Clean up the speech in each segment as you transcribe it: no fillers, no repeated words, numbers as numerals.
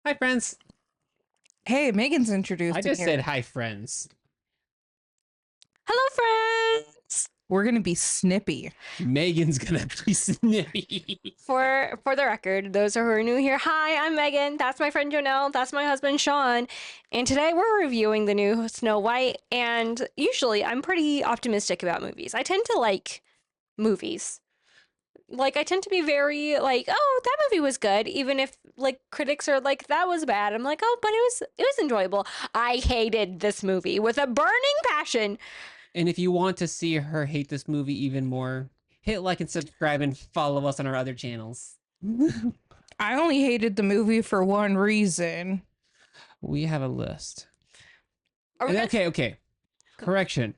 Hi, friends. Hey, Megan's I introduced just here. said hi, friends. Hello, friends. We're gonna be snippy. Megan's gonna be snippy. For the record, those who are new here, hi, I'm Megan. That's my friend Jonelle. That's my husband Sean. And today we're reviewing the new Snow White. And usually I'm pretty optimistic about movies. I tend to like movies. Like I tend to be very like, oh, that movie was good, even if like critics are like that was bad. I'm like, oh, but it was enjoyable. I hated this movie with a burning passion. And if you want to see her hate this movie even more, hit like and subscribe and follow us on our other channels. I only hated the movie for one reason. We have a list. Are we gonna- Okay. Correction.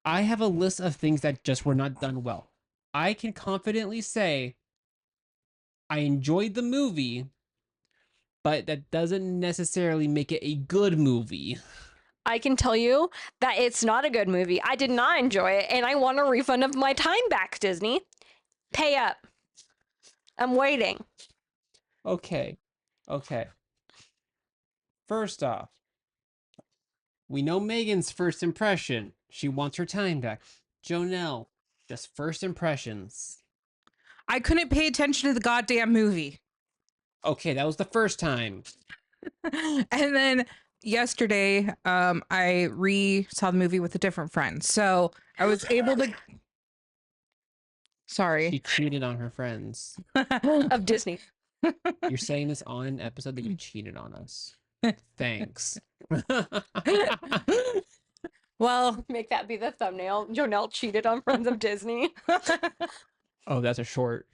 I have a list of things that just were not done well. I can confidently say I enjoyed the movie, but that doesn't necessarily make it a good movie. I can tell you that it's not a good movie. I did not enjoy it, and I want a refund of my time back, Disney. Pay up. I'm waiting. Okay. First off, we know Megan's first impression. She wants her time back. Jonelle, just first impressions. I couldn't pay attention to the goddamn movie. Okay, that was the first time. And then yesterday, I saw the movie with a different friend. So I was able to She sorry. cheated on her friends. Of Disney. You're saying this on an episode that you cheated on us. Thanks. Well, Make that be the thumbnail. Jonelle cheated on Friends of Disney. Oh, that's a short.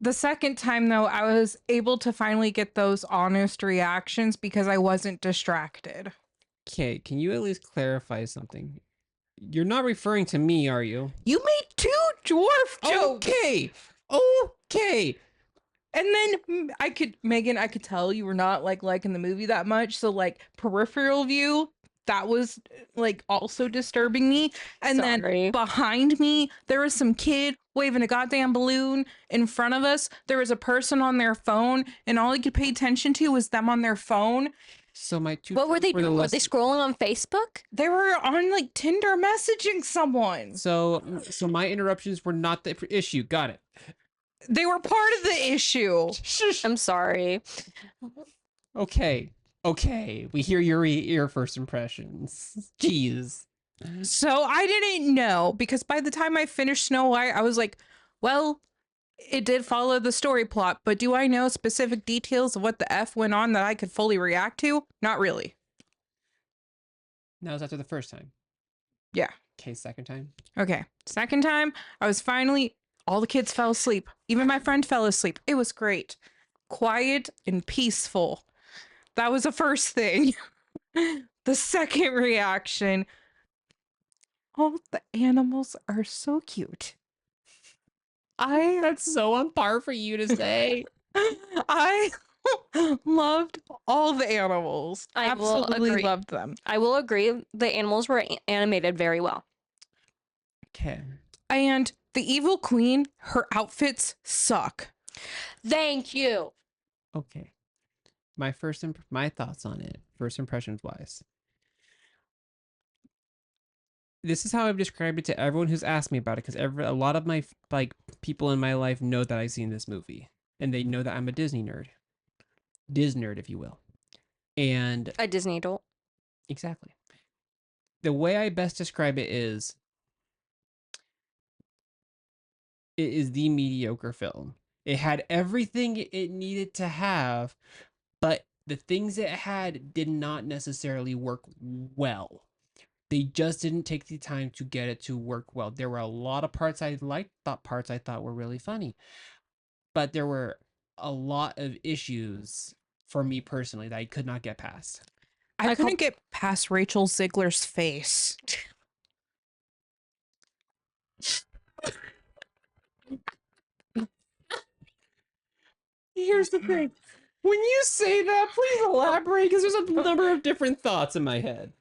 the second time though, I was able to finally get those honest reactions because I wasn't distracted. Okay, can you at least clarify something? You're not referring to me, are you? You made two dwarf jokes. Okay. And then Megan, I could tell you were not liking the movie that much. So like peripheral view, that was like also disturbing me. And Sorry. then behind me, there was some kid waving a goddamn balloon. In front of us, there was a person on their phone, and all you could pay attention to was them on their phone. So my two. What were they doing? Were less- they scrolling on Facebook? They were on like Tinder messaging someone. So my interruptions were not the issue. Got it. They were part of the issue. I'm sorry. Okay. We hear your first impressions. Jeez. So I didn't know because by the time I finished Snow White, I was like, well, it did follow the story plot, but do I know specific details of what the F went on that I could fully react to? Not really. That was after the first time. Yeah. Okay, second time. Okay. Second time, I was finally, all the kids fell asleep. Even my friend fell asleep. It was great. Quiet and peaceful. That was the first thing. The second reaction, oh, the animals are so cute. That's so on par for you to say. I loved all the animals. I will Absolutely agree. loved them. I will agree. The animals were animated very well. Okay. And the evil queen, her outfits suck. Thank you. Okay. My thoughts on it, first impressions wise. This is how I've described it to everyone who's asked me about it, because a lot of my people in my life know that I've seen this movie, and they know that I'm a Disney nerd, if you will. And A Disney adult. exactly, the way I best describe it is the mediocre film. It had everything it needed to have, but the things it had did not necessarily work well. They just didn't take the time to get it to work well. There were a lot of parts I liked, parts I thought were really funny, but there were a lot of issues for me personally that I could not get past. I couldn't get past Rachel Zegler's face. Here's the thing. When you say that, please elaborate, because there's a number of different thoughts in my head.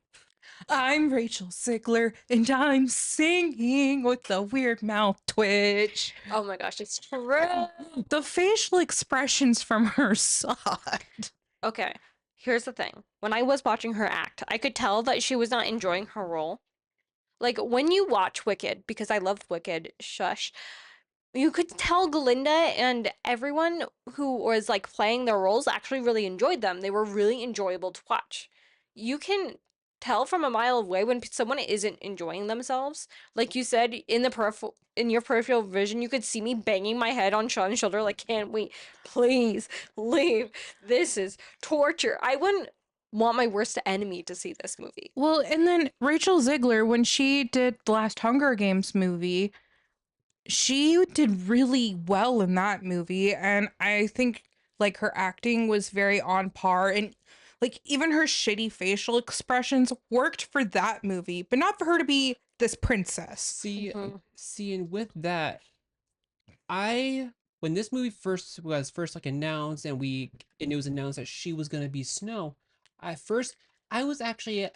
I'm Rachel Zegler, and I'm singing with the weird mouth twitch. Oh my gosh, it's true. The facial expressions from her sucked. Okay, here's the thing. When I was watching her act, I could tell that she was not enjoying her role. Like when you watch Wicked, because I love Wicked, shush, you could tell Glinda and everyone who was like playing their roles actually really enjoyed them. They were really enjoyable to watch. You can tell from a mile away when someone isn't enjoying themselves. Like you said, in your peripheral vision, you could see me banging my head on Sean's shoulder like, "Can't we please leave? This is torture." I wouldn't want my worst enemy to see this movie. Well, and then Rachel Zegler, when she did the last Hunger Games movie, she did really well in that movie. And I think like her acting was very on par. And like even her shitty facial expressions worked for that movie, but not for her to be this princess. See, and with that, when this movie was first like announced and it was announced that she was gonna be Snow, at first I was actually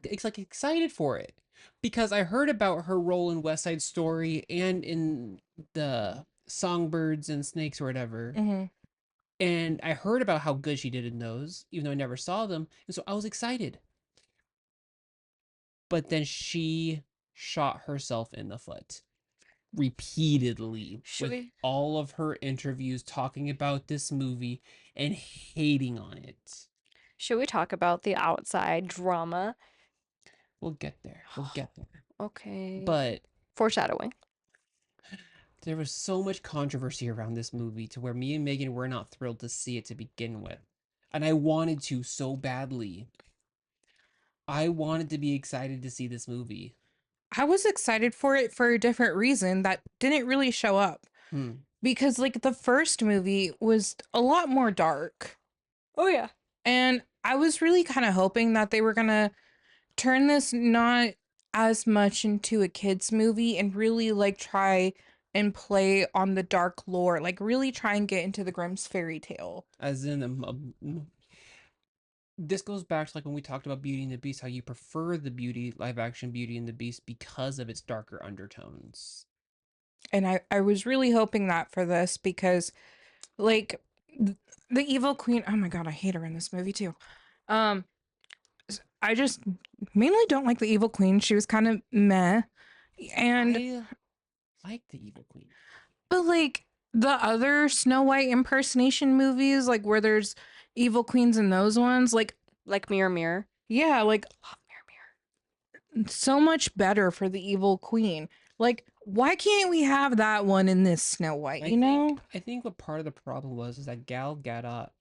excited for it because I heard about her role in West Side Story and in the Songbirds and Snakes or whatever. Mm-hmm. And I heard about how good she did in those, even though I never saw them. And so I was excited. But then she shot herself in the foot repeatedly Should with we all of her interviews talking about this movie and hating on it. should we talk about the outside drama? We'll get there. We'll get there. Okay. But Foreshadowing. there was so much controversy around this movie to where me and Megan were not thrilled to see it to begin with. And I wanted to so badly. I wanted to be excited to see this movie. I was excited for it for a different reason that didn't really show up. Hmm. Because like the first movie was a lot more dark. Oh yeah. And I was really kind of hoping that they were going to turn this not as much into a kids movie and really like try and play on the dark lore, like really try and get into the Grimm's fairy tale. As in, this goes back to like when we talked about Beauty and the Beast, how you prefer the live action Beauty and the Beast because of its darker undertones. And I was really hoping that for this because like the evil queen, oh my god, I hate her in this movie too. Um I just mainly don't like the evil queen. She was kind of meh. And I like the Evil Queen. but like the other Snow White impersonation movies, like where there's evil queens in those ones, like Like Mirror Mirror. yeah, like Love Mirror Mirror. so much better for the evil queen. Like, why can't we have that one in this Snow White, you know? I think what part of the problem was is that Gal Gadot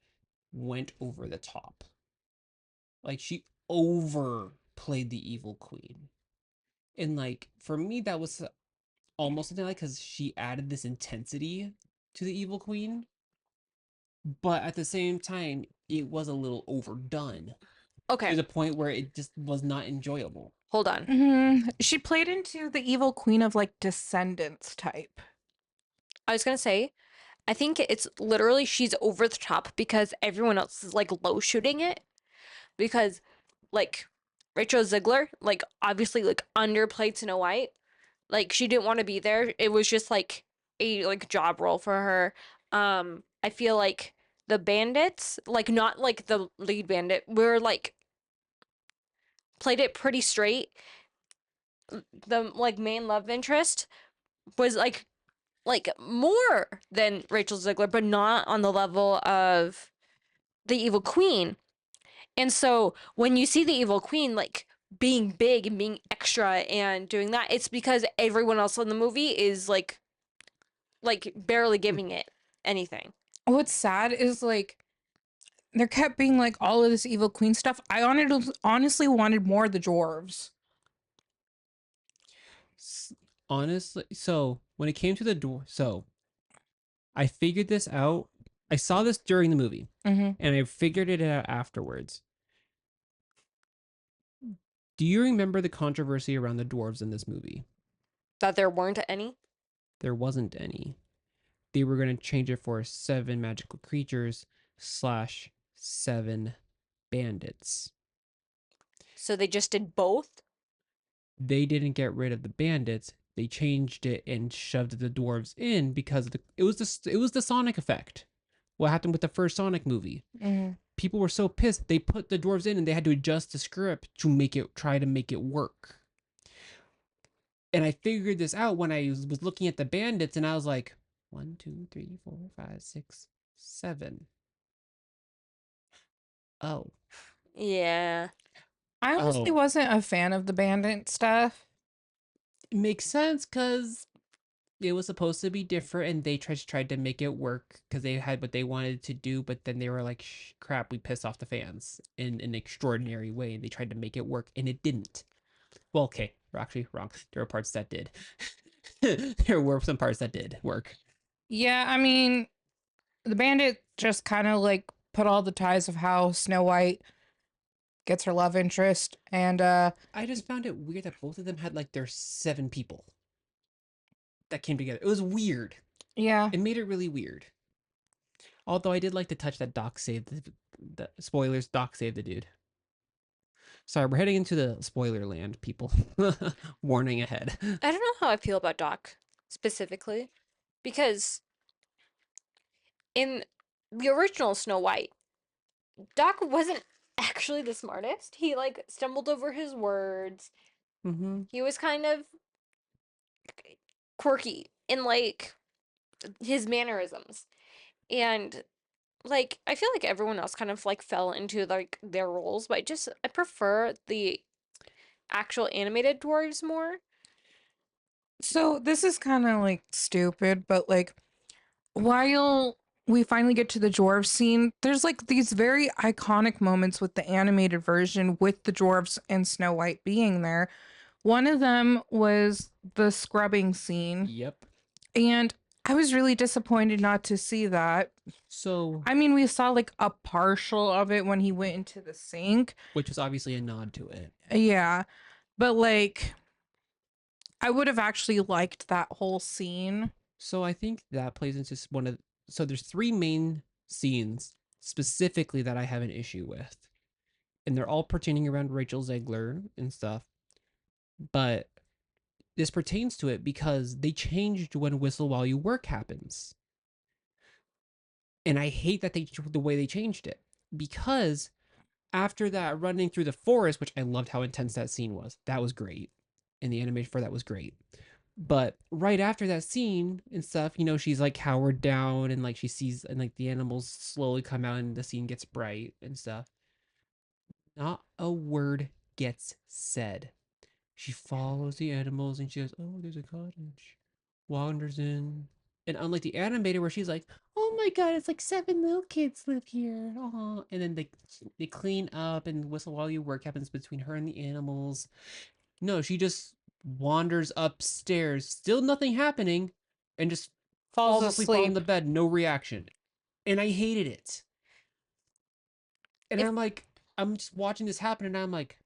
went over the top. Like she overplayed the Evil Queen. And like for me that was almost something like because she added this intensity to the Evil Queen, but at the same time it was a little overdone Okay, to the point where it just was not enjoyable. hold on. She played into the evil queen of like Descendants type. I was gonna say, I think it's literally she's over the top because everyone else is like low shooting it. Because like Rachel Zegler, like obviously like underplayed Snow White. Like she didn't want to be there. It was just like a like job role for her. I feel like the bandits, like not like the lead bandit, were like played it pretty straight. The like main love interest was like more than Rachel Zegler, but not on the level of the Evil Queen. And so when you see the Evil Queen like being big and being extra and doing that, it's because everyone else in the movie is like barely giving it anything. What's sad is like there kept being like all of this evil queen stuff. I honestly wanted more of the dwarves. Honestly, so when it came to the door, so I figured this out. I saw this during the movie Mm-hmm. and I figured it out afterwards. Do you remember the controversy around the dwarves in this movie? That there weren't any. There wasn't any. They were going to change it for 7 magical creatures / 7 bandits. So they just did both? They didn't get rid of the bandits. They changed it and shoved the dwarves in because it was the Sonic effect. What happened with the first Sonic movie? Mm. People were so pissed they put the dwarves in and they had to adjust the script to try to make it work. And I figured this out when I was looking at the bandits and I was like, 1, 2, 3, 4, 5, 6, 7. Oh. Yeah. I honestly Oh. wasn't a fan of the bandit stuff. It makes sense because it was supposed to be different and they tried to make it work because they had what they wanted to do, but then they were like, crap, we pissed off the fans in an extraordinary way and they tried to make it work and it didn't. Well, okay, we're actually wrong. There were parts that did. There were some parts that did work. Yeah, I mean, the bandit just kind of like put all the ties of how Snow White gets her love interest, and I just found it weird that both of them had like their 7 people that came together. It was weird. yeah. It made it really weird. Although I did like to touch that Doc saved the spoilers. Doc saved the dude. Sorry, we're heading into the spoiler land, people. Warning ahead. I don't know how I feel about Doc specifically because in the original Snow White, Doc wasn't actually the smartest. He like stumbled over his words. Mm-hmm. He was kind of quirky in like his mannerisms. And like I feel like everyone else kind of like fell into like their roles, but I prefer the actual animated dwarves more. So this is kind of like stupid, but like while we finally get to the dwarf scene, there's like these very iconic moments with the animated version with the dwarves and Snow White being there. One of them was the scrubbing scene, Yep. and I was really disappointed not to see that. So, I mean, we saw like a partial of it when he went into the sink. which was obviously a nod to it. Yeah, but like I would have actually liked that whole scene. So I think that plays into one of. So there's 3 main scenes specifically that I have an issue with, and they're all pertaining around Rachel Zegler and stuff. But this pertains to it because they changed when Whistle While You Work happens. And I hate that the way they changed it because after that running through the forest, which I loved how intense that scene was. That was great. And the animation for that was great. But right after that scene and stuff, she's like cowered down and like she sees and like the animals slowly come out and the scene gets bright and stuff. Not a word gets said. She follows the animals and she goes, "Oh, there's a cottage." Wanders in. And unlike the animated where she's like, "Oh my god, it's like 7 little kids live here." Aw. And then they clean up and Whistle While You Work happens between her and the animals. No, she just wanders upstairs, still nothing happening, and just Falls falls asleep on asleep. the bed, no reaction. And I hated it. And If I'm just watching this happen and I'm like,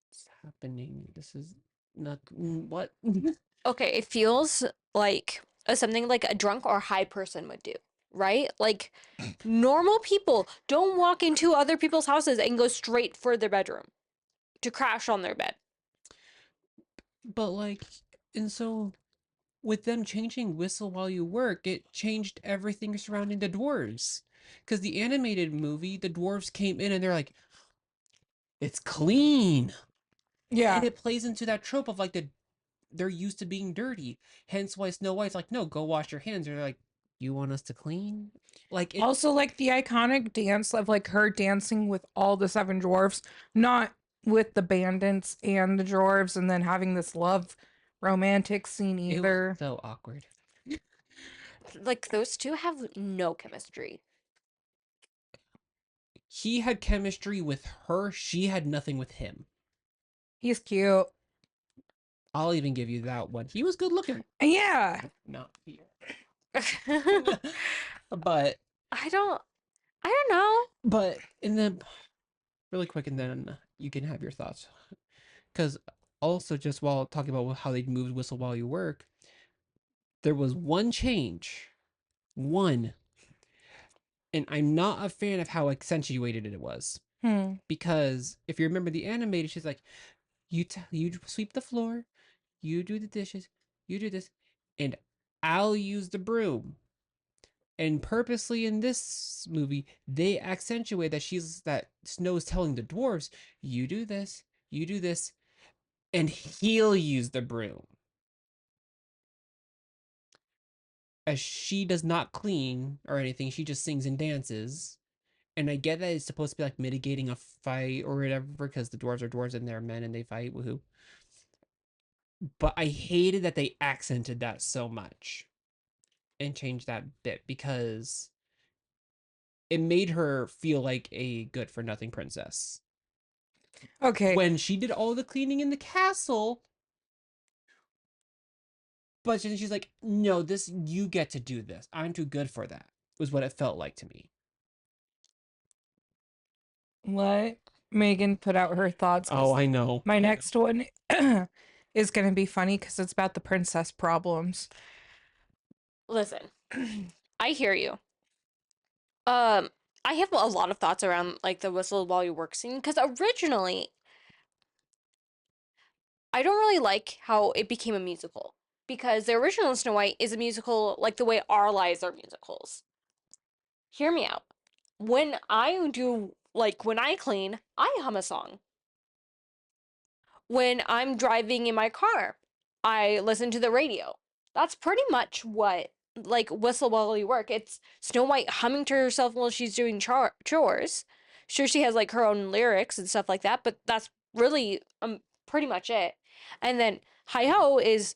what's happening? This is not what? okay, it feels like something like a drunk or high person would do, right? Like normal people don't walk into other people's houses and go straight for their bedroom to crash on their bed. But like, and so with them changing Whistle While You Work, it changed everything surrounding the dwarves. Because the animated movie, the dwarves came in and they're like, it's clean. Yeah. And it plays into that trope of like they're used to being dirty. Hence why Snow White's like, no, go wash your hands. They're like, you want us to clean? Like it Also, like the iconic dance of like her dancing with all the 7 dwarfs, not with the bandits and the dwarves, and then having this love romantic scene it was either. so awkward. Like those two have no chemistry. He had chemistry with her, she had nothing with him. He's cute. I'll even give you that one. He was good looking. Yeah. Not here. I but don't I don't know. and then really quick and then you can have your thoughts. Because also just while talking about how they moved Whistle While You Work, there was one change. One. And I'm not a fan of how accentuated it was. Because if you remember the animated, she's like, you sweep the floor, you do the dishes, you do this, and I'll use the broom. And purposely in this movie, they accentuate that Snow's telling the dwarves, you do this, and he'll use the broom. As she does not clean or anything, she just sings and dances. And I get that it's supposed to be like mitigating a fight or whatever, because the dwarves are dwarves and they're men and they fight, woohoo. But I hated that they accented that so much and changed that bit, because it made her feel like a good for nothing princess. Okay. When she did all the cleaning in the castle, but then she's like, no, this, you get to do this. I'm too good for that, was what it felt like to me. Let Megan put out her thoughts. Oh, I know. My next one is going to be funny because it's about the princess problems. Listen, I hear you. I have a lot of thoughts around like the whistle while you work scene, because originally I don't really like how it became a musical, because the original Snow White is a musical like the way our lives are musicals. Hear me out. When I clean, I hum a song. When I'm driving in my car, I listen to the radio. That's pretty much what like whistle while you work. It's Snow White humming to herself while she's doing chores. Sure, she has like her own lyrics and stuff like that, but that's really pretty much it. And then Hi Ho is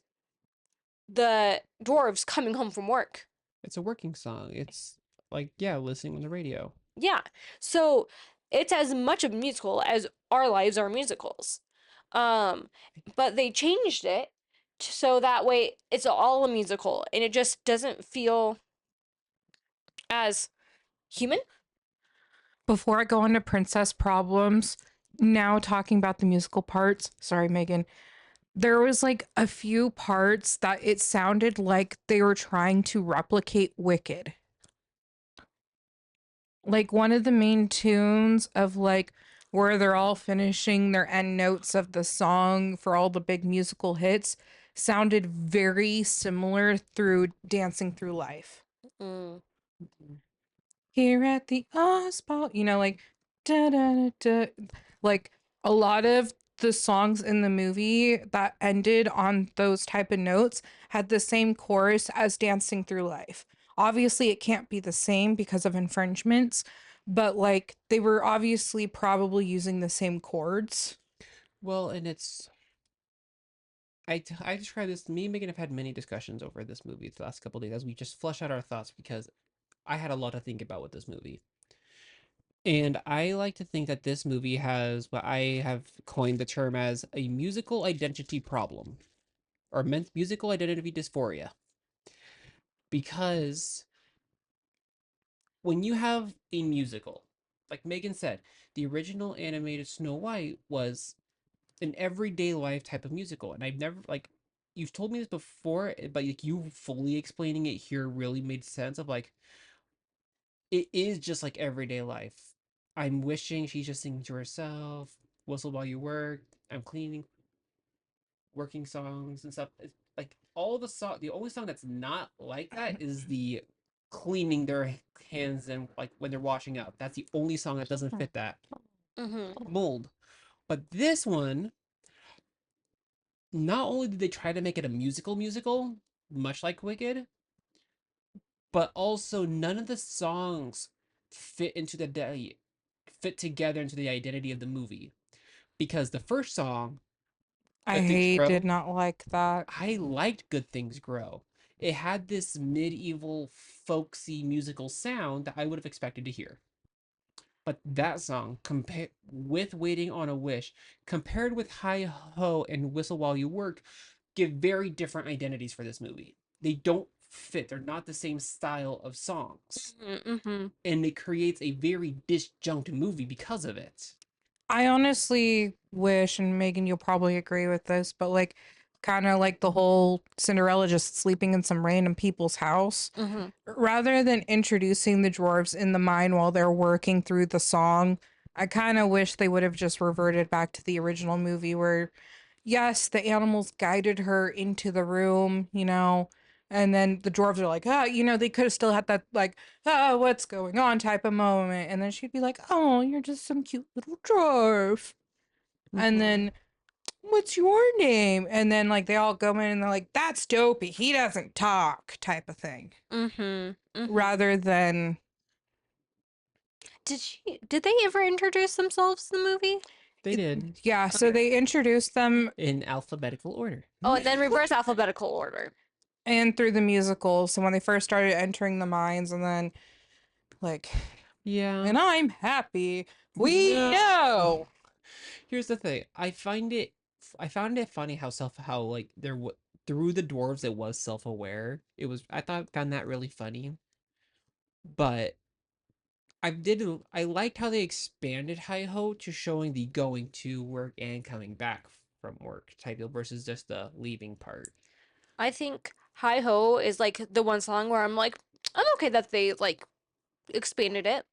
the dwarves coming home from work. It's a working song. It's like, yeah, listening on the radio. Yeah. So it's as much of a musical as our lives are musicals. Um, but they changed it so that way it's all a musical and it just doesn't feel as human. Before I go into princess problems, now talking about the musical parts, sorry, Megan, there was like a few parts that it sounded like they were trying to replicate Wicked. Like one of the main tunes of like where they're all finishing their end notes of the song for all the big musical hits sounded very similar through Dancing Through Life. Mm. Here at the Oswald, like da da da da. Like a lot of the songs in the movie that ended on those type of notes had the same chorus as Dancing Through Life. Obviously, it can't be the same because of infringements, but like they were obviously probably using the same chords. Well, and it's, I describe this. Me and Megan have had many discussions over this movie the last couple of days as we just flush out our thoughts, because I had a lot to think about with this movie. And I like to think that this movie has what I have coined the term as a musical identity problem, or musical identity dysphoria. Because when you have a musical, like Megan said, the original animated Snow White was an everyday life type of musical. And I've never, like, you've told me this before, but like you fully explaining it here really made sense of like, it is just like everyday life. I'm wishing, she's just singing to herself, whistle while you work, I'm cleaning, working songs and stuff. It's like all the song, the only song that's not like that is the cleaning their hands and like when they're washing up. That's the only song that doesn't fit that Mm-hmm. mold. But this one, not only did they try to make it a musical, much like Wicked, but also none of the songs fit into fit together into the identity of the movie. Because the first song, Good Things Did Grow, not like that. I liked Good Things Grow. It had this medieval, folksy musical sound that I would have expected to hear. But that song, with Waiting on a Wish, compared with Hi Ho and Whistle While You Work, give very different identities for this movie. They don't fit. They're not the same style of songs. Mm-hmm. And it creates a very disjunct movie because of it. I honestly wish, and Megan, you'll probably agree with this, but like kind of like the whole Cinderella just sleeping in some random people's house, Mm-hmm. rather than introducing the dwarves in the mine while they're working through the song, I kind of wish they would have just reverted back to the original movie where, yes, the animals guided her into the room, and then the dwarves are like, they could have still had that, like, what's going on type of moment. And then she'd be like, oh, you're just some cute little dwarf. And then, what's your name? And then, like, they all go in and they're like, that's dopey. He doesn't talk, type of thing. Rather than. Did they ever introduce themselves in the movie? They did Yeah, so they introduced them in alphabetical order. Oh, and then reverse alphabetical order. and through the musical. So when they first started entering the mines, and then, like, Yeah. and I'm happy. We know. Here's the thing. I found it funny how like through the dwarves it was self-aware. Found that really funny. But I liked how they expanded Hi Ho to showing the going to work and coming back from work type deal versus just the leaving part. I think Hi Ho is like the one song where I'm like, I'm okay that they like expanded it.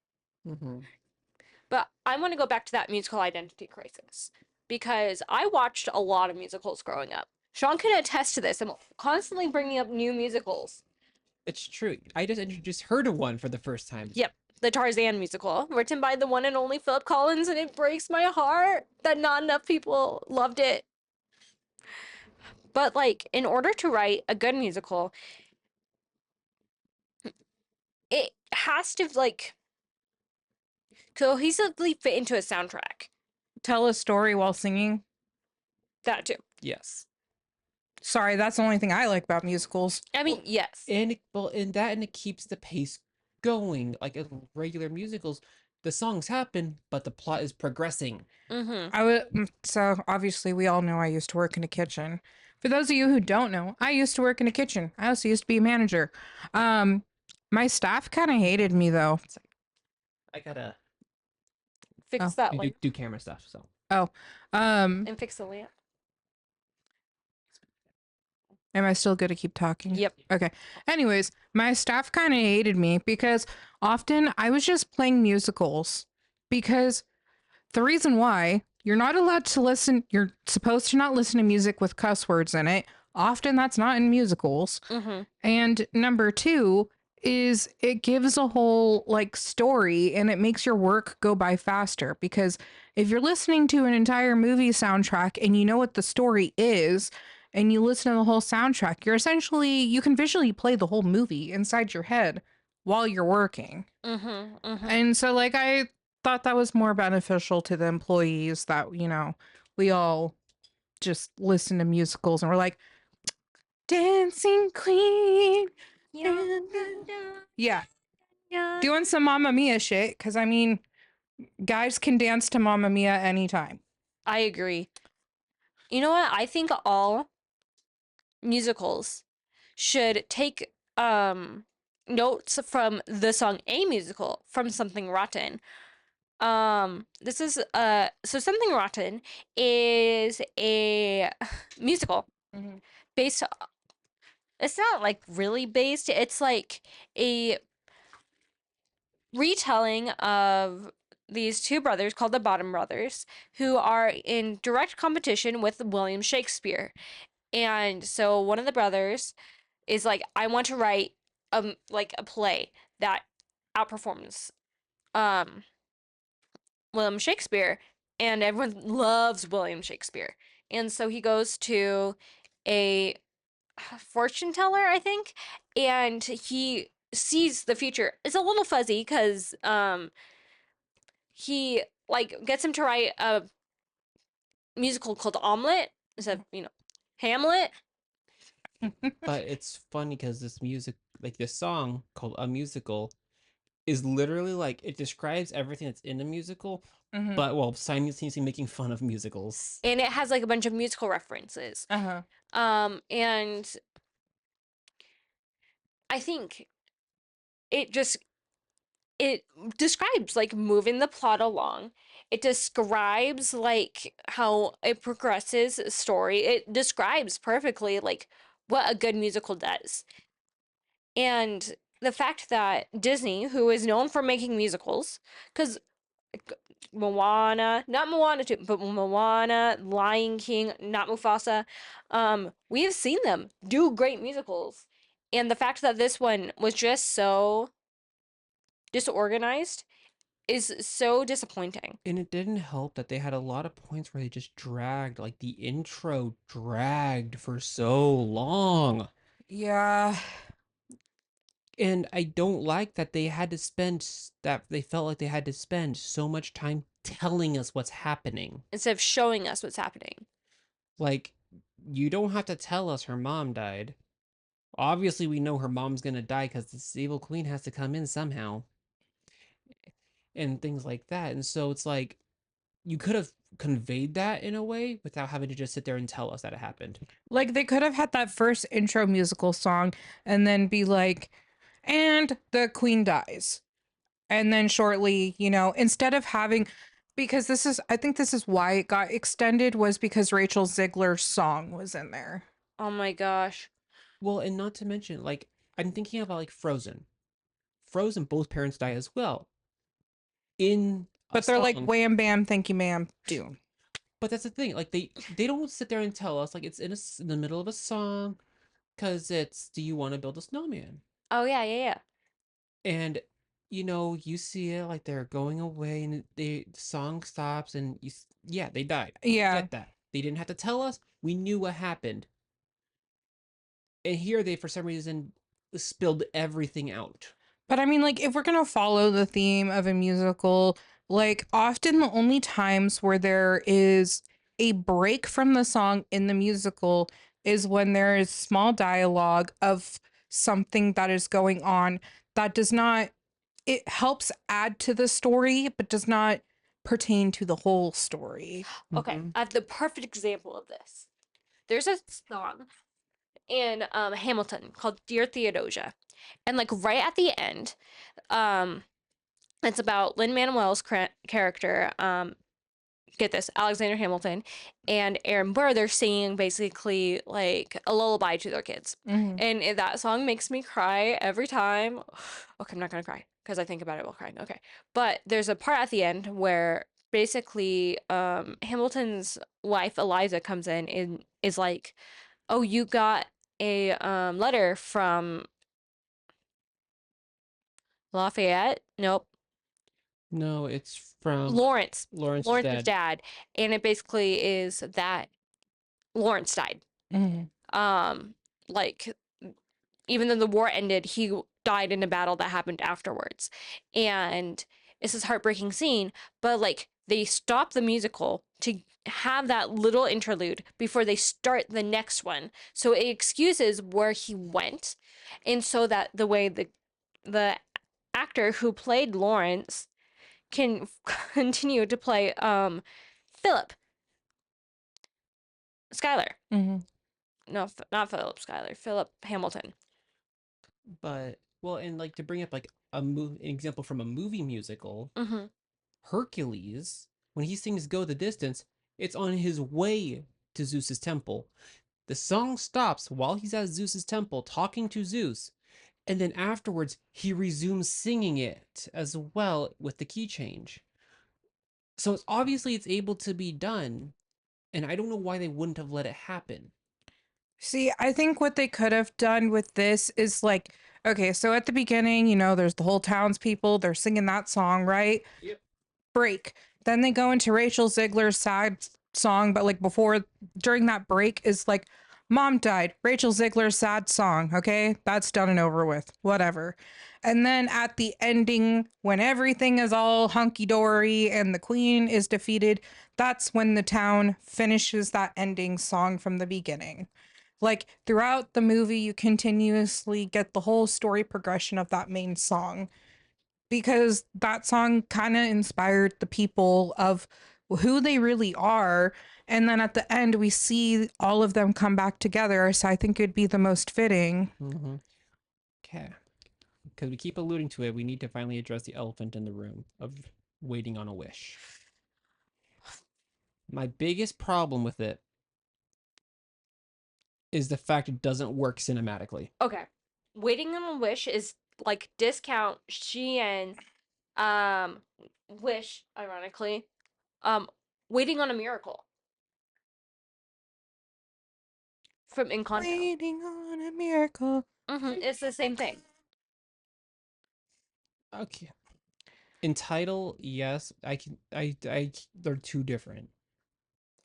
But I want to go back to that musical identity crisis because I watched a lot of musicals growing up. Sean can attest to this. I'm constantly bringing up new musicals. It's true. I just introduced her to one for the first time. Yep, the Tarzan musical, written by the one and only Philip Collins, and it breaks my heart that not enough people loved it. But like, in order to write a good musical, it has to like cohesively fit into a soundtrack. Tell a story while singing. That too. Yes. Sorry, that's the only thing I like about musicals. I mean, yes. And it keeps the pace going. Like in regular musicals, the songs happen, but the plot is progressing. So obviously we all know I used to work in a kitchen. For those of you who don't know, I used to work in a kitchen. I also used to be a manager. My staff kind of hated me though. I gotta Fix that lamp do camera stuff. So and fix the lamp. am I still good to keep talking? Yep. Okay. Anyways, my staff kind of hated me because often I was just playing musicals. Because the reason why, you're not allowed to listen, you're supposed to not listen to music with cuss words in it. Often that's not in musicals. And number two is it gives a whole like story and it makes your work go by faster, because if you're listening to an entire movie soundtrack and you know what the story is and you listen to the whole soundtrack, you can visually play the whole movie inside your head while you're working. And so like I thought that was more beneficial to the employees, that we all just listen to musicals and we're like, dancing queen. Yeah. Doing some Mamma Mia shit, because I mean, guys can dance to Mamma Mia anytime. I agree. You know what? I think all musicals should take notes from the song A Musical from Something Rotten. This is so Something Rotten is a musical based, it's not like really based, it's like a retelling of these two brothers called the Bottom Brothers, who are in direct competition with William Shakespeare. And so one of the brothers is like, I want to write like a play that outperforms William Shakespeare, and everyone loves William Shakespeare. And so he goes to a fortune teller, I think, and he sees the future. It's a little fuzzy because he like gets him to write a musical called Omelette instead of, Hamlet. But it's funny because this music, like this song called A Musical, is literally like it describes everything that's in a musical, but while simultaneously making fun of musicals. And it has like a bunch of musical references. And I think it describes like moving the plot along. It describes like how it progresses story. It describes perfectly like what a good musical does. And the fact that Disney, who is known for making musicals, because Moana, not Moana 2, but Moana, Lion King, not Mufasa. We have seen them do great musicals. And the fact that this one was just so disorganized is so disappointing. And it didn't help that they had a lot of points where they just dragged, like the intro dragged for so long. Yeah. And I don't like that they had to that they felt like they had to spend so much time telling us what's happening. Instead of showing us what's happening. Like, you don't have to tell us her mom died. Obviously, we know her mom's gonna die because the evil queen has to come in somehow. And things like that. And so it's like, you could have conveyed that in a way without having to just sit there and tell us that it happened. Like they could have had that first intro musical song and then be like, and the queen dies. And then shortly, instead of having, because I think this is why it got extended, was because Rachel Zegler's song was in there. Oh my gosh. Well, and not to mention, like, I'm thinking about like Frozen. Frozen, both parents die as well in a But they're like, song. wham, bam, thank you, ma'am, do. But that's the thing, like they don't sit there and tell us like it's in the middle of a song because it's do you want to build a snowman? Oh yeah, yeah, yeah. And you see it like they're going away and the song stops and yeah, they died. We Yeah. get that. They didn't have to tell us. We knew what happened. And here they for some reason spilled everything out. But I mean, like, if we're going to follow the theme of a musical, like, often the only times where there is a break from the song in the musical is when there is small dialogue of something that is going on that does not, it helps add to the story, but does not pertain to the whole story. Okay, Mhm. I have the perfect example of this. There's a song in Hamilton called Dear Theodosia. And like right at the end, um it's about Lin Manuel's character, get this, Alexander Hamilton and Aaron Burr. They're singing basically like a lullaby to their kids. Mhm. And that song makes me cry every time. Okay, I'm not gonna cry because I think about it while crying. Okay. But there's a part at the end where basically Hamilton's wife Eliza comes in and is like, oh, you got a letter from Lafayette? Nope. No, it's from Lawrence. Lawrence's Lawrence's dad. dad. And it basically is that Lawrence died. Mhm. Um, like even though the war ended, he died in a battle that happened afterwards. And it's this heartbreaking scene, but like they stop the musical to have that little interlude before they start the next one. So it excuses where he went. And so that the way the actor who played Lawrence can continue to play Philip Schuyler. Mhm. No, not Philip Schuyler. Philip Hamilton. But well, and like to bring up like an example from a movie musical, Mm-hmm. Hercules, when he sings "Go the Distance," it's on his way to Zeus's temple. The song stops while he's at Zeus's temple talking to Zeus, and then afterwards he resumes singing it as well with the key change. So it's able to be done, and I don't know why they wouldn't have let it happen. See, I think what they could have done with this is like, okay, so at the beginning, there's the whole townspeople, they're singing that song, right? Yep. Break. Then they go into Rachel Zegler's sad song, but like before, during that break is like, mom died, Rachel Zegler's sad song, okay? That's done and over with, whatever. And then at the ending, when everything is all hunky dory and the queen is defeated, that's when the town finishes that ending song from the beginning. Like throughout the movie, you continuously get the whole story progression of that main song because that song kind of inspired the people of who they really are. And then at the end, we see all of them come back together. So I think it'd be the most fitting. Mm-hmm. Okay. Because we keep alluding to it, we need to finally address the elephant in the room of waiting on a wish. My biggest problem with it is the fact it doesn't work cinematically. Okay. Waiting on a Wish is like discount Shein, um, Wish, ironically, um, Waiting on a Miracle from Encanto. Waiting on a miracle. It's the same thing. Okay. In title, yes, I can. They're two different.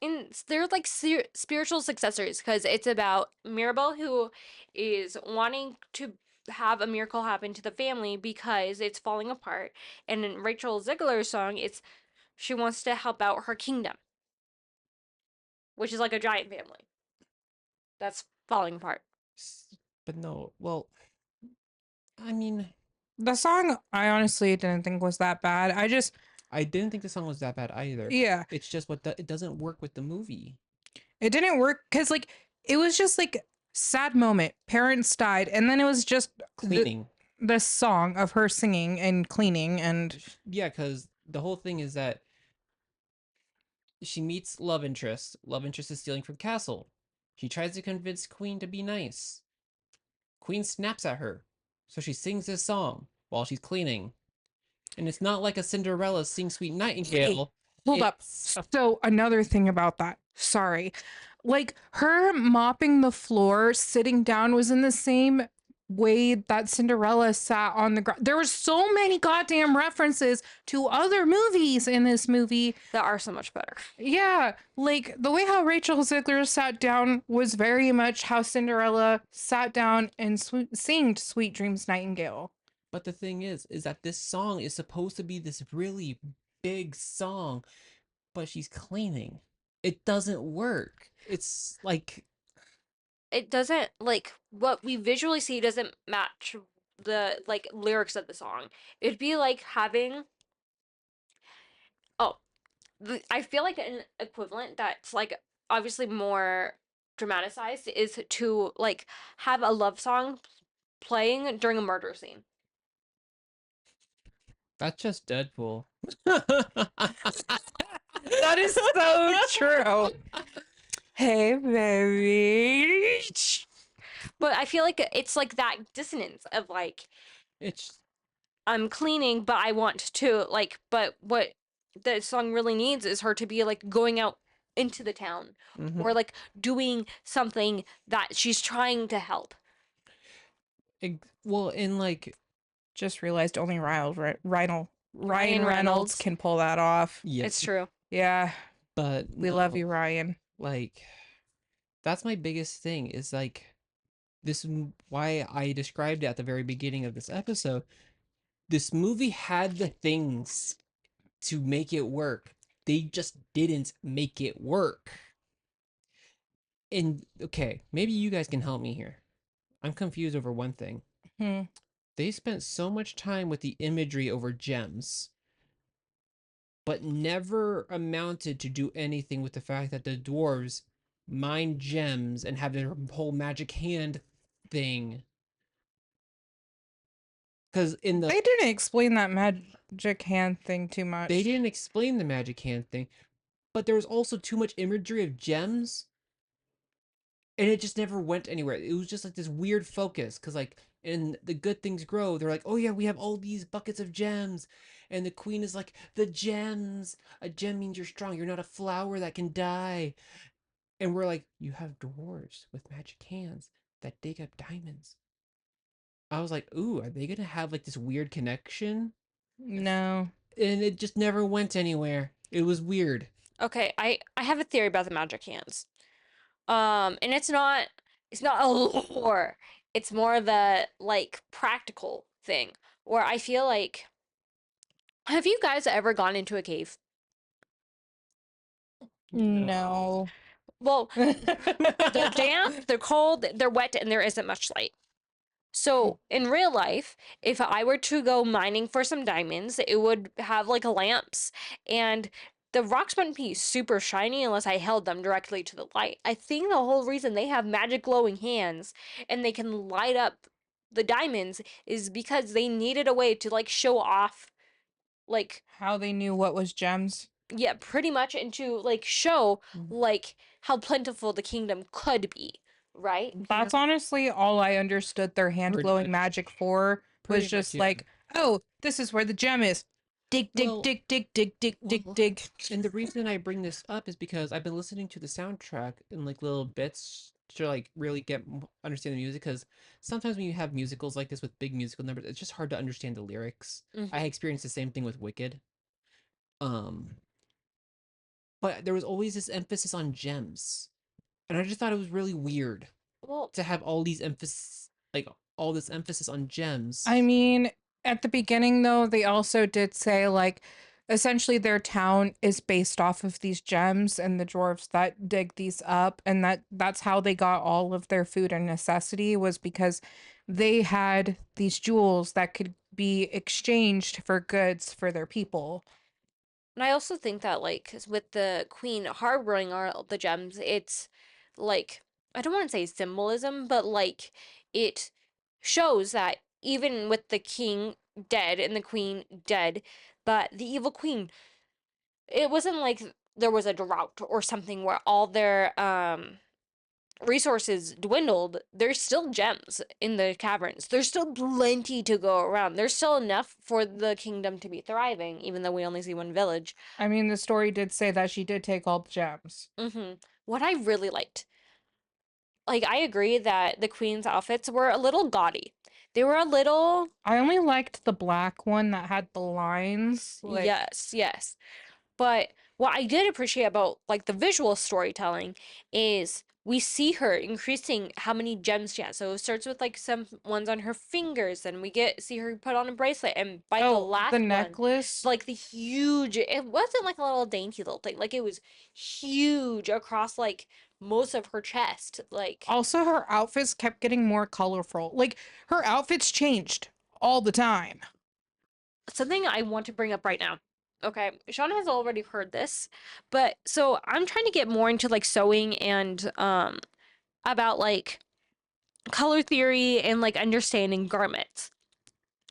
And they're like spiritual successors because it's about Mirabel who is wanting to have a miracle happen to the family because it's falling apart. And in Rachel Zegler's song, it's she wants to help out her kingdom, which is like a giant family that's falling apart. But no, well, I mean, The song I honestly didn't think was that bad. I didn't think the song was that bad either. Yeah, It's just it doesn't work with the movie. it didn't work because like it was just like sad moment. Parents died, and then it was just Cleaning. the song of her singing and cleaning and Yeah, because the whole thing is that she meets love interest. Love interest is stealing from castle. She tries to convince Queen to be nice. Queen snaps at her, so she sings this song while she's cleaning. And it's not like a Cinderella sing Sweet Nightingale. hold up. So another thing about that. Sorry. Like her mopping the floor, sitting down was in the same way that Cinderella sat on the ground. There were so many goddamn references to other movies in this movie that are so much better. Yeah, like the way how Rachel Zegler sat down was very much how Cinderella sat down and sang Sweet Dreams Nightingale. But the thing is that this song is supposed to be this really big song, but she's cleaning. It doesn't work. It's like It doesn't like what we visually see doesn't match the like lyrics of the song. It'd be like having oh, I feel like an equivalent that's like obviously more dramatized is to like have a love song playing during a murder scene. that's just Deadpool. That is so true. Hey, baby. But I feel like it's like that dissonance of like It's I'm cleaning, but I want to like, but what the song really needs is her to be like going out into the town mhm. or like doing something that she's trying to help. Well, in like Just realized only Ryan Ryan Reynolds. can pull that off. yes, It's true. Yeah, but we love you, Ryan. Like that's my biggest thing is like why I described it at the very beginning of this episode. This movie had the things to make it work. They just didn't make it work. And okay, maybe you guys can help me here. I'm confused over one thing. Hmm. They spent so much time with the imagery over gems, but never amounted to do anything with the fact that the dwarves mine gems and have their whole magic hand thing. Because They didn't explain that magic hand thing too much. they didn't explain the magic hand thing, but there was also too much imagery of gems, and it just never went anywhere. It was just like this weird focus, because like in The Good Things Grow, they're like, oh yeah, we have all these buckets of gems, and the queen is like, the gems. A gem means you're strong. You're not a flower that can die. And we're like, you have dwarves with magic hands that dig up diamonds. I was like, ooh, are they gonna have like this weird connection? No. And it just never went anywhere. It was weird. Okay, I have a theory about the magic hands. And it's not a lore. It's more of a like practical thing where I feel like have you guys ever gone into a cave? No. Well, they're damp, they're cold, they're wet, and there isn't much light. So in real life, if I were to go mining for some diamonds, it would have like lamps and the rocks wouldn't be super shiny unless I held them directly to the light. I think the whole reason they have magic glowing hands and they can light up the diamonds is because they needed a way to like show off like How they knew what was gems. yeah, pretty much and to like show like how plentiful the kingdom could be, right? That's honestly all I understood their hand Pretty glowing much. magic for Pretty was just much, yeah. like, oh, this is where the gem is. dig, dig, Well, dig, dig, dig, dig, dig, well, dig. and the reason I bring this up is because I've been listening to the soundtrack in like little bits to like really understand the music. Because sometimes when you have musicals like this with big musical numbers, it's just hard to understand the lyrics. I Mm-hmm. experienced the same thing with Wicked. Um, but there was always this emphasis on gems, and I just thought it was really weird Well, to have all this emphasis on gems. I mean, at the beginning, though, they also did say, like, essentially their town is based off of these gems and the dwarves that dig these up, and that's how they got all of their food and necessity was because they had these jewels that could be exchanged for goods for their people. and I also think that like with the queen harboring all the gems, it's like I don't want to say symbolism, but like it shows that even with the king dead and the queen dead, that the evil queen, it wasn't like there was a drought or something where all their resources dwindled. There's still gems in the caverns. There's still plenty to go around. There's still enough for the kingdom to be thriving, even though we only see one village. I mean, the story did say that she did take all the gems. What I really liked, like, I agree that the queen's outfits were a little gaudy. They were a little, I only liked the black one that had the lines. Like, yes, yes. But what I did appreciate about like the visual storytelling is we see her increasing how many gems she has. So it starts with like some ones on her fingers, and we get see her put on a bracelet, and by the oh, the last one, necklace. like the huge, it wasn't like a little dainty little thing. Like it was huge across like most of her chest. Like Also, her outfits kept getting more colorful. Like, her outfits changed all the time. something I want to bring up right now. Okay, Sean has already heard this, but so I'm trying to get more into like sewing and about like color theory and like understanding garments.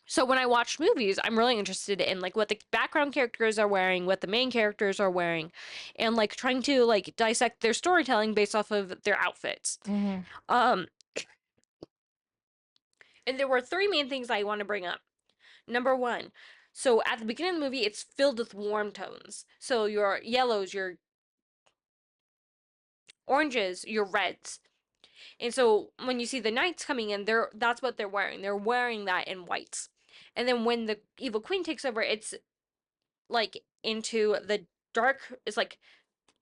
So when I watch movies, I'm really interested in like what the background characters are wearing, what the main characters are wearing, and like trying to like dissect their storytelling based off of their outfits. Mm-hmm. Um and there were three main things I want to bring up. Number 1, so at the beginning of the movie, it's filled with warm tones. So your yellows, your oranges, your reds. And so when you see the knights coming in, that's what they're wearing. They're wearing that in whites. And then when the evil queen takes over, it's like into the dark, it's like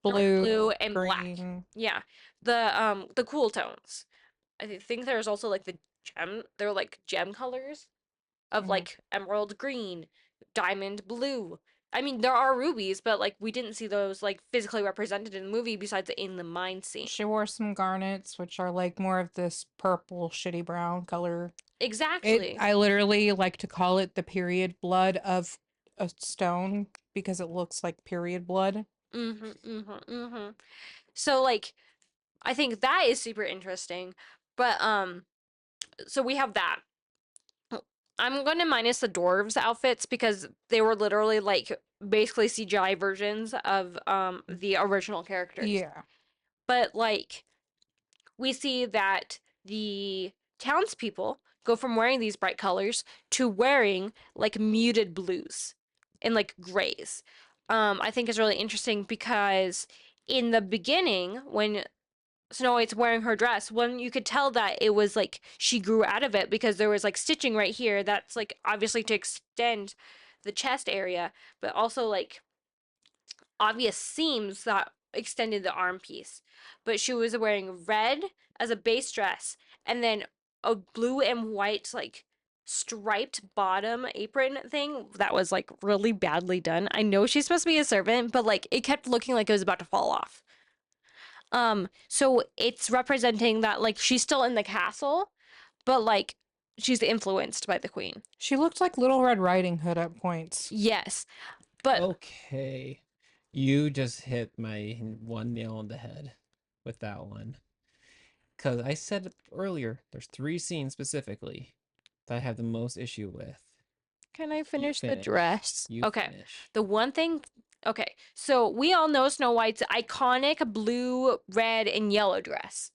dark blue Blue, and black. green. Yeah. The cool tones. I think there's also like they're like gem colors of Mhm. like emerald green, diamond blue. I mean, there are rubies, but like we didn't see those like physically represented in the movie besides in the mine scene. She wore some garnets, which are like more of this purple, shitty brown color. Exactly. I literally like to call it the period blood of a stone because it looks like period blood. So like I think that is super interesting. But so we have that. I'm going to minus the dwarves outfits because they were literally like basically CGI versions of the original characters. Yeah. But like we see that the townspeople go from wearing these bright colors to wearing like muted blues and like grays. I think is really interesting because in the beginning, when Snow White's wearing her dress, when you could tell that it was like she grew out of it because there was like stitching right here that's like obviously to extend the chest area, but also like obvious seams that extended the arm piece. But she was wearing red as a base dress and then a blue and white like striped bottom apron thing that was like really badly done. I know she's supposed to be a servant, but like it kept looking like it was about to fall off. So it's representing that like she's still in the castle, but like she's influenced by the queen. She looked like Little Red Riding Hood at points. Yes, but Okay. You just hit my one nail on the head with that one. Because I said earlier, there's three scenes specifically that I have the most issue with. can I You finish the finish. dress? You Okay. finish. The one thing, okay, so we all know Snow White's iconic blue, red, and yellow dress.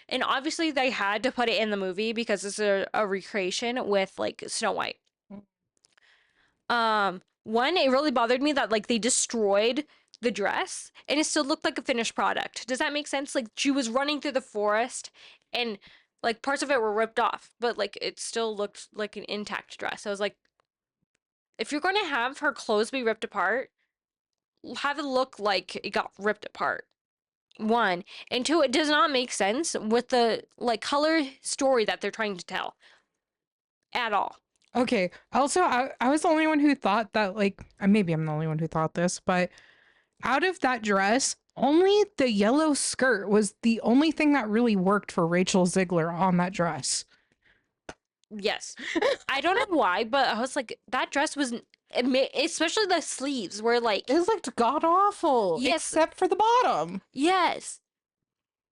And obviously they had to put it in the movie because it's a recreation with like Snow White. Mm. One, it really bothered me that like they destroyed the dress and it still looked like a finished product. Does that make sense? Like she was running through the forest and like parts of it were ripped off, but like it still looked like an intact dress. I was like, if you're going to have her clothes be ripped apart, have it look like it got ripped apart. One, and two, it does not make sense with the like color story that they're trying to tell at all. Okay. Also, I was the only one who thought that, like, maybe I'm the only one who thought this, but out of that dress, only the yellow skirt was the only thing that really worked for Rachel Zegler on that dress. Yes. I don't know why, but I was like, that dress was, especially the sleeves were like, It looked god awful, yes, except for the bottom. yes,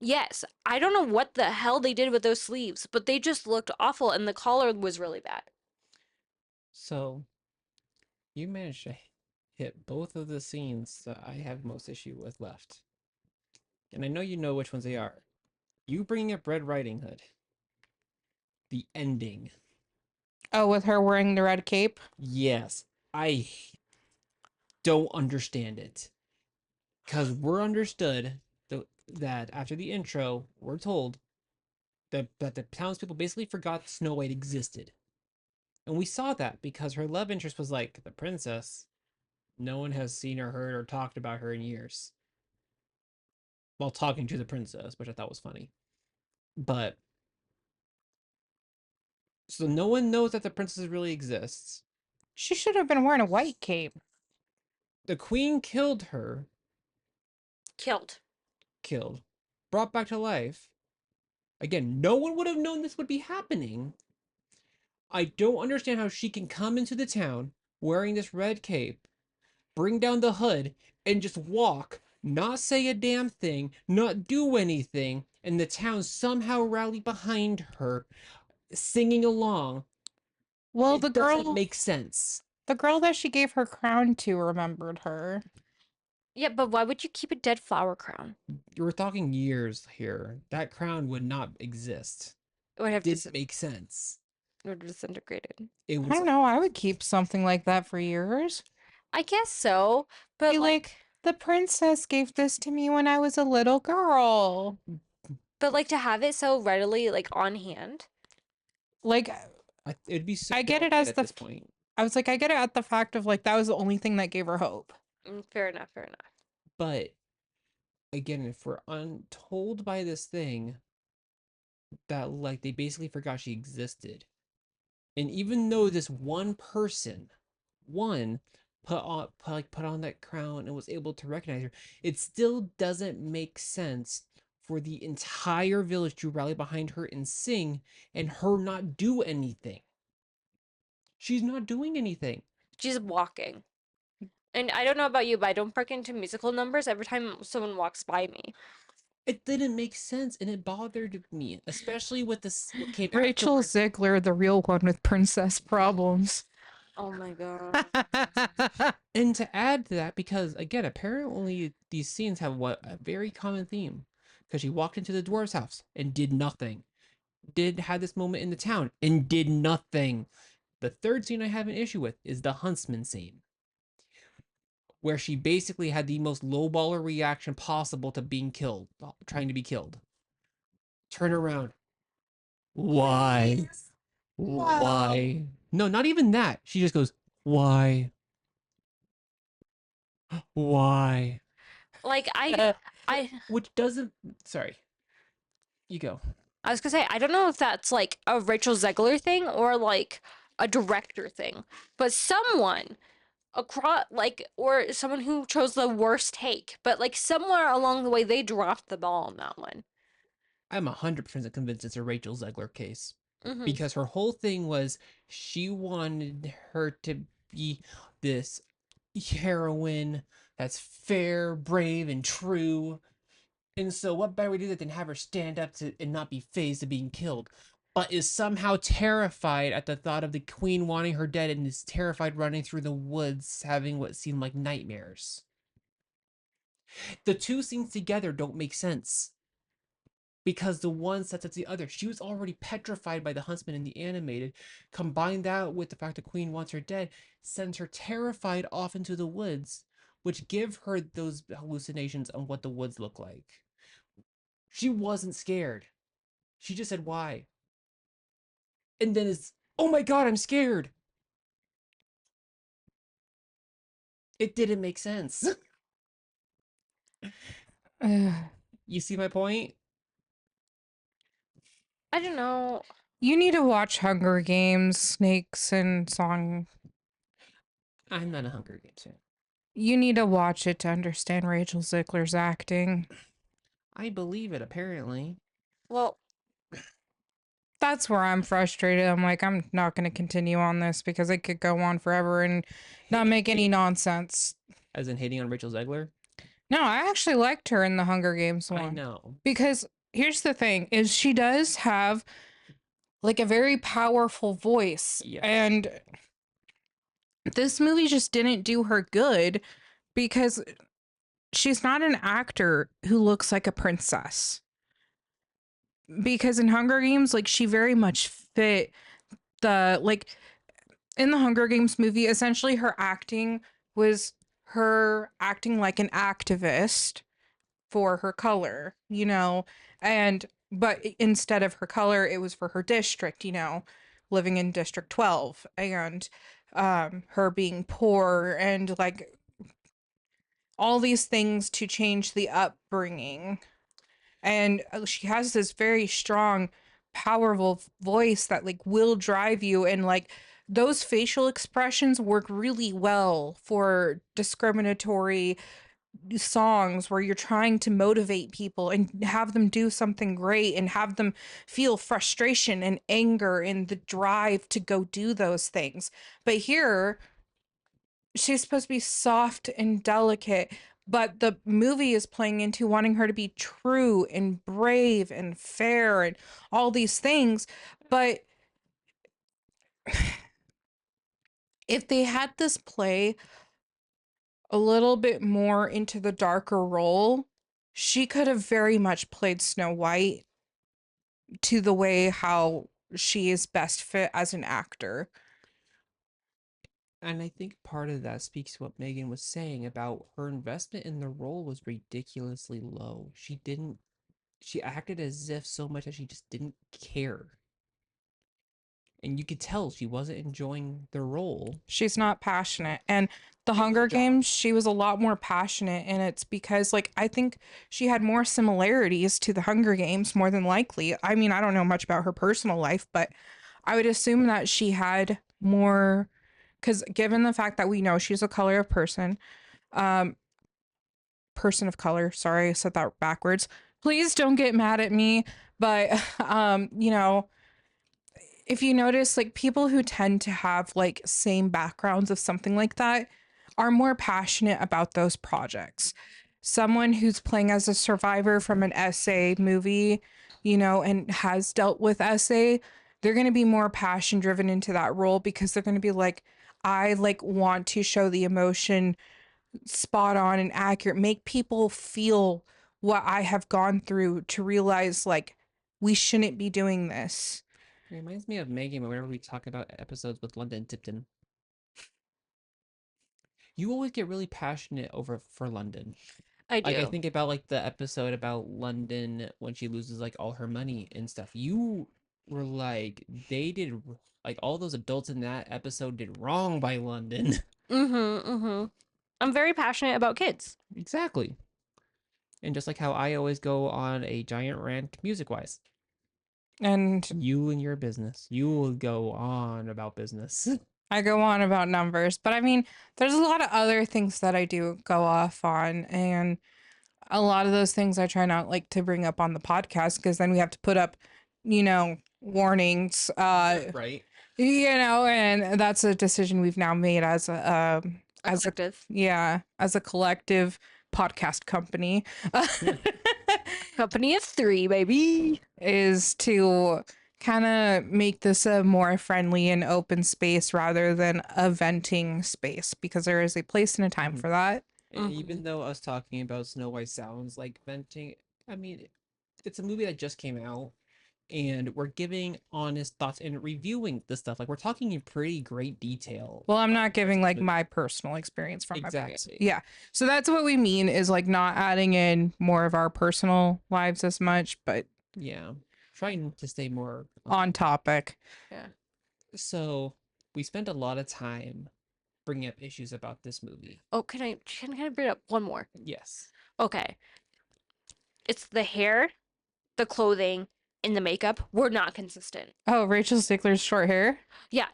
yes. I don't know what the hell they did with those sleeves, but they just looked awful, and the collar was really bad. So you managed to hit both of the scenes that I have most issue with left. And I know you know which ones they are. You bringing up Red Riding Hood. The ending. Oh, with her wearing the red cape? Yes. I don't understand it. Because we're understood that after the intro, we're told that the townspeople basically forgot Snow White existed. And we saw that because her love interest was like the princess. No one has seen or heard or talked about her in years. While talking to the princess, which I thought was funny. But so no one knows that the princess really exists. She should have been wearing a white cape. The queen killed her, Killed. killed, brought back to life. Again, no one would have known this would be happening. I don't understand how she can come into the town wearing this red cape, bring down the hood, and just walk, not say a damn thing, not do anything, and the town somehow rally behind her, singing along. Well, It doesn't make sense. the girl that she gave her crown to remembered her. Yeah, but why would you keep a dead flower crown? You were talking years here. That crown would not exist. It would have Didn't make sense. it would have disintegrated. It I was don't know. I would keep something like that for years. I guess so, but Be like, the princess gave this to me when I was a little girl. to have it so readily like on hand. Like, it'd be so I get it delicate as at the this point. I was like, I get it at the fact of like that was the only thing that gave her hope. Fair enough, fair enough. But again, if we're untold by this thing that like they basically forgot she existed. And even though this one person, one put on that crown and was able to recognize her, it still doesn't make sense for the entire village to rally behind her and sing and her not do anything. She's not doing anything. She's walking. And I don't know about you, but I don't break into musical numbers every time someone walks by me. It didn't make sense and it bothered me, especially with this what came Rachel afterwards. Zegler, the real one with princess problems. Oh my god. And to add to that, because again, apparently these scenes have a very common theme. Because she walked into the dwarf's house and did nothing. Had this moment in the town and did nothing. The third scene I have an issue with is the huntsman scene. Where she basically had the most lowballer reaction possible to being killed, trying to be killed. Turn around. Why? Why? No, not even that. She just goes, why? Why? Like I Which doesn't. Sorry. You go. I was gonna say, I don't know if that's like a Rachel Zegler thing or like a director thing, but someone across like or someone who chose the worst take, but like somewhere along the way they dropped the ball on that one. I'm 100% convinced it's a Rachel Zegler case. Mm-hmm. Because her whole thing was she wanted her to be this heroine that's fair, brave, and true. And so, what better way to do that than have her stand up to and not be phased of being killed, but is somehow terrified at the thought of the queen wanting her dead and is terrified running through the woods having what seemed like nightmares. The two scenes together don't make sense. because the one sets up the other. She was already petrified by the huntsman in the animated. Combine that with the fact the queen wants her dead, sends her terrified off into the woods, which give her those hallucinations on what the woods look like. She wasn't scared. She just said, why? And then it's, oh my god, I'm scared. It didn't make sense. You see my point? I don't know. You need to watch Hunger Games, Snakes and Song. I'm not a Hunger Games fan. You need to watch it to understand Rachel Zegler's acting. I believe it, apparently. Well, That's where I'm frustrated. I'm like, I'm not going to continue on this because it could go on forever and not make any nonsense. As in hating on Rachel Zegler? No, I actually liked her in the Hunger Games one. I know. Because here's the thing is she does have like a very powerful voice. Yes. And this movie just didn't do her good because she's not an actor who looks like a princess. Because in Hunger Games, like she very much fit the like in the Hunger Games movie, essentially her acting was her acting like an activist for her color, you know, and but instead of her color, it was for her district, you know, living in District 12 and her being poor and like all these things to change the upbringing. And she has this very strong, powerful voice that like will drive you, and like those facial expressions work really well for discriminatory songs where you're trying to motivate people and have them do something great and have them feel frustration and anger and the drive to go do those things. But here, she's supposed to be soft and delicate, but the movie is playing into wanting her to be true and brave and fair and all these things. But if they had this play a little bit more into the darker role, she could have very much played Snow White to the way how she is best fit as an actor. And I think part of that speaks to what Megan was saying about her investment in the role was ridiculously low. She acted as if so much that she just didn't care. And you could tell she wasn't enjoying the role. She's not passionate. And the It was a Hunger job. Games, she was a lot more passionate. And it's because, like, I think she had more similarities to the Hunger Games, more than likely. I mean, I don't know much about her personal life, but I would assume that she had more. Because given the fact that we know she's a color of person, um, person of color, sorry, I said that backwards. Please don't get mad at me. But, you know, if you notice, like people who tend to have like same backgrounds of something like that are more passionate about those projects. Someone who's playing as a survivor from an essay movie, you know, and has dealt with essay, they're going to be more passion driven into that role because they're going to be like, I like want to show the emotion spot on and accurate, make people feel what I have gone through to realize like we shouldn't be doing this. It reminds me of Megan whenever we talk about episodes with London Tipton. You always get really passionate for London. I do. Like I think about like the episode about London when she loses like all her money and stuff. You were like like all those adults in that episode did wrong by London. I'm very passionate about kids. Exactly. And just like how I always go on a giant rant music wise. And You and your business. You will go on about business. I go on about numbers, but I mean, there's a lot of other things that I do go off on, and a lot of those things I try not like to bring up on the podcast because then we have to put up, you know, warnings, Right. you know, and that's a decision we've now made as as a Collective. as a collective podcast company. Company of 3, baby. Is to kind of make this a more friendly and open space rather than a venting space because there is a place and a time for that. And even though us talking about Snow White sounds like venting, I mean, it's a movie that just came out, and we're giving honest thoughts and reviewing the stuff. Like we're talking in pretty great detail. Well, I'm not about giving this like movie. my personal experience from my books. Exactly. Yeah. So that's what we mean is like not adding in more of our personal lives as much, but Yeah, trying to stay more on topic. Yeah. So we spent a lot of time bringing up issues about this movie. Oh, can I bring up one more? Yes. Okay. It's the hair, the clothing, and the makeup were not consistent. Oh, Rachel Zegler's short hair. Yeah.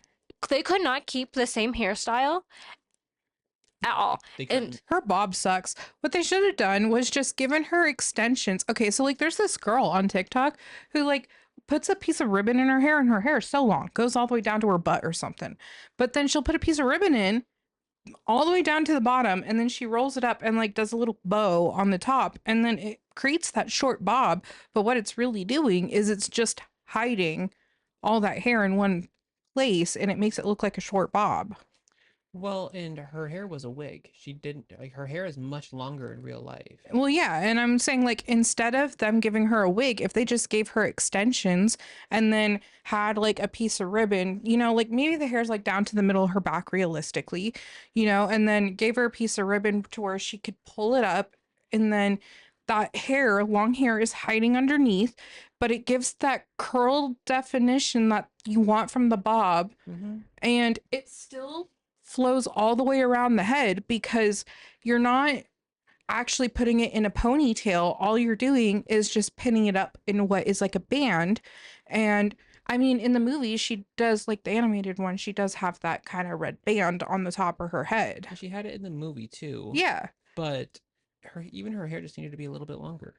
They could not keep the same hairstyle at all. They And couldn't. Her bob sucks. What they should have done was just given her extensions. Okay, so like there's this girl on TikTok who like puts a piece of ribbon in her hair and her hair is so long, goes all the way down to her butt or something. But then she'll put a piece of ribbon in all the way down to the bottom and then she rolls it up and like does a little bow on the top and then it creates that short bob. But what it's really doing is it's just hiding all that hair in one place and it makes it look like a short bob. Well, and her hair was a wig. She didn't like her hair is much longer in real life. Well, yeah, and I'm saying like instead of them giving her a wig, if they just gave her extensions and then had like a piece of ribbon, you know, like maybe the hair's like down to the middle of her back realistically, you know, and then gave her a piece of ribbon to where she could pull it up and then that hair, long hair is hiding underneath, but it gives that curl definition that you want from the bob and it still flows all the way around the head because you're not actually putting it in a ponytail. All you're doing is just pinning it up in what is like a band. And I mean, in the movie, she does like the animated one, she does have that kind of red band on the top of her head. And she had it in the movie too. Yeah. But her hair just needed to be a little bit longer.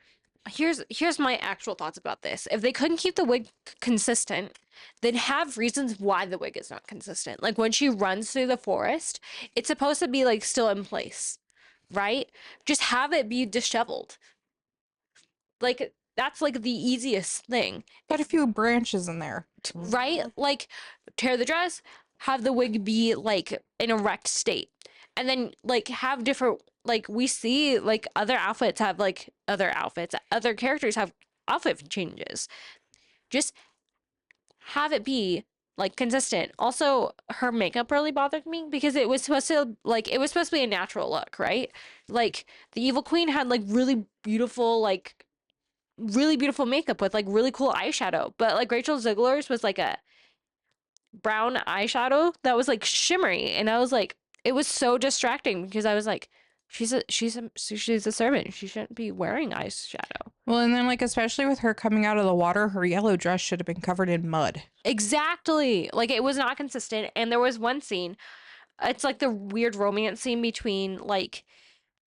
here's my actual thoughts about this. If they couldn't keep the wig consistent, then have reasons why the wig is not consistent. Like when she runs through the forest, it's supposed to be like still in place, right? Just have it be disheveled. Like that's like the easiest thing, Got a few branches in there. right? Like tear the dress, have the wig be like an erect state. And then like have different like we see like other characters have outfit changes. Just have it be like consistent. Also, her makeup really bothered me because it was supposed to be a natural look, right? Like the Evil Queen had like really beautiful makeup with like really cool eyeshadow, but like Rachel Zegler's was like a brown eyeshadow that was like shimmery, and I was like, it was so distracting because I was like, she's a servant. She shouldn't be wearing eyeshadow. Well, and then like especially with her coming out of the water, her yellow dress should have been covered in mud. Exactly. Like it was not consistent. And there was one scene, it's like the weird romance scene between like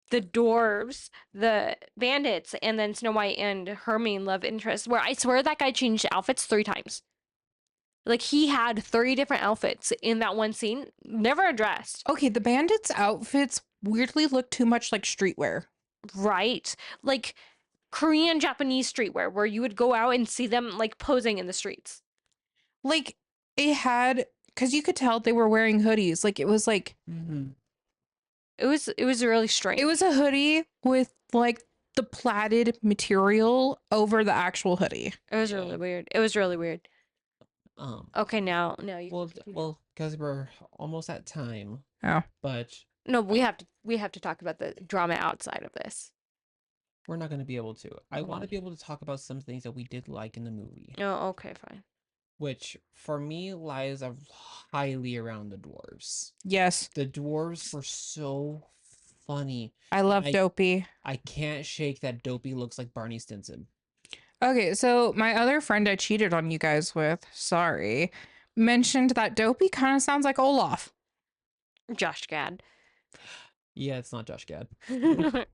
the dwarves, the bandits, and then Snow White and her main love interest, where I swear that guy changed outfits 3 times. Like he had 30 different outfits in that one scene, never addressed. Okay, the bandits' outfits weirdly look too much like streetwear. Right? Like Korean Japanese streetwear where you would go out and see them like posing in the streets. Like it had, because you could tell they were wearing hoodies. Like it was like It was really strange. it was a hoodie with like the plaited material over the actual hoodie. It was really weird. It was really weird. Okay, now you Well, because we're almost at time. Oh. But no, we have to talk about the drama outside of this. we're not going to be able to. I want to be able to talk about some things that we did like in the movie, Oh, okay, fine. which for me lies highly around the dwarves. Yes, The dwarves were so funny. I love I- Dopey. I can't shake that Dopey looks like Barney Stinson. Okay, so my other friend I cheated on you guys with, sorry, mentioned that Dopey kind of sounds like Olaf. Josh Gad. Yeah, it's not Josh Gad. I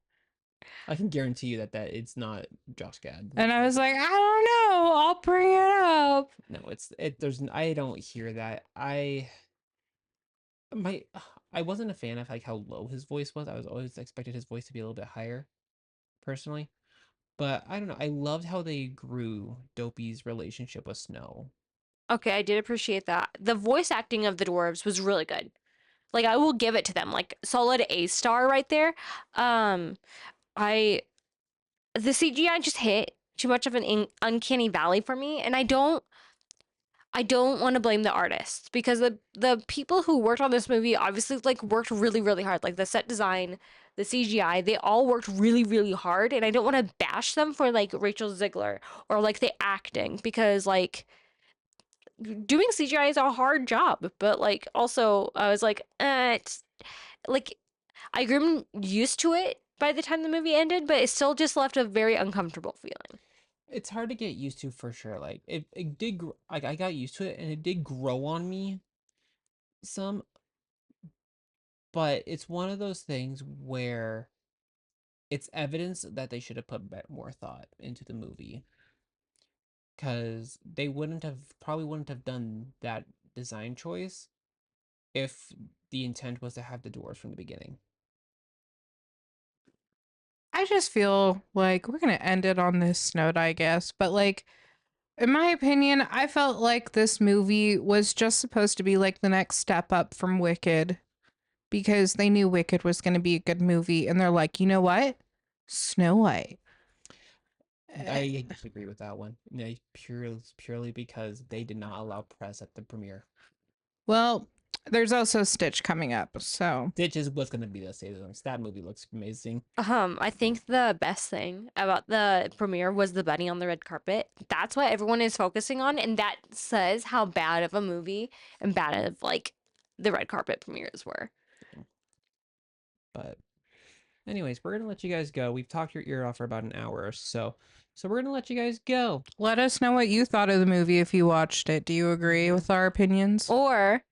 I can guarantee you that it's not Josh Gad. And I was like, I don't know, I'll bring it up. No, there's I don't hear that. I wasn't a fan of like how low his voice was. I was always expected his voice to be a little bit higher, personally. But I don't know. I loved how they grew Dopey's relationship with Snow. Okay, I did appreciate that. The voice acting of the dwarves was really good. Like I will give it to them. Like solid A star right there. The CGI just hit too much of an uncanny valley for me, and I don't want to blame the artists because the people who worked on this movie obviously like worked really really hard, like the set design, the CGI, they all worked really really hard, and I don't want to bash them for like Rachel Zegler or like the acting because like doing CGI is a hard job, but like also I was like, it's like I grew used to it by the time the movie ended, but it still just left a very uncomfortable feeling. It's hard to get used to for sure. Like it did, like I got used to it and it did grow on me some, but it's one of those things where it's evidence that they should have put more thought into the movie because they probably wouldn't have done that design choice if the intent was to have the dwarves from the beginning. I just feel like we're going to end it on this note, I guess. But like, in my opinion, I felt like this movie was just supposed to be like the next step up from Wicked because they knew Wicked was going to be a good movie. And they're like, you know what? Snow White. I disagree with that one. Purely because they did not allow press at the premiere. Well, there's also Stitch coming up, so Stitch is what's gonna be the season. That movie looks amazing. I think the best thing about the premiere was the bunny on the red carpet. That's what everyone is focusing on, and that says how bad of a movie and bad of like the red carpet premieres were. But anyways, we're gonna let you guys go. We've talked your ear off for about an hour or so. So we're gonna let you guys go. let us know what you thought of the movie if you watched it. Do you agree with our opinions? Or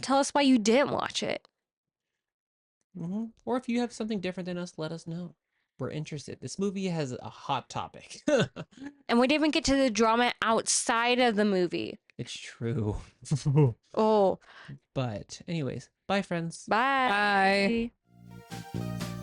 tell us why you didn't watch it. Or if you have something different than us, let us know. We're interested. This movie has a hot topic. And we didn't even get to the drama outside of the movie. It's true. Oh, But anyways, bye friends. bye. Bye.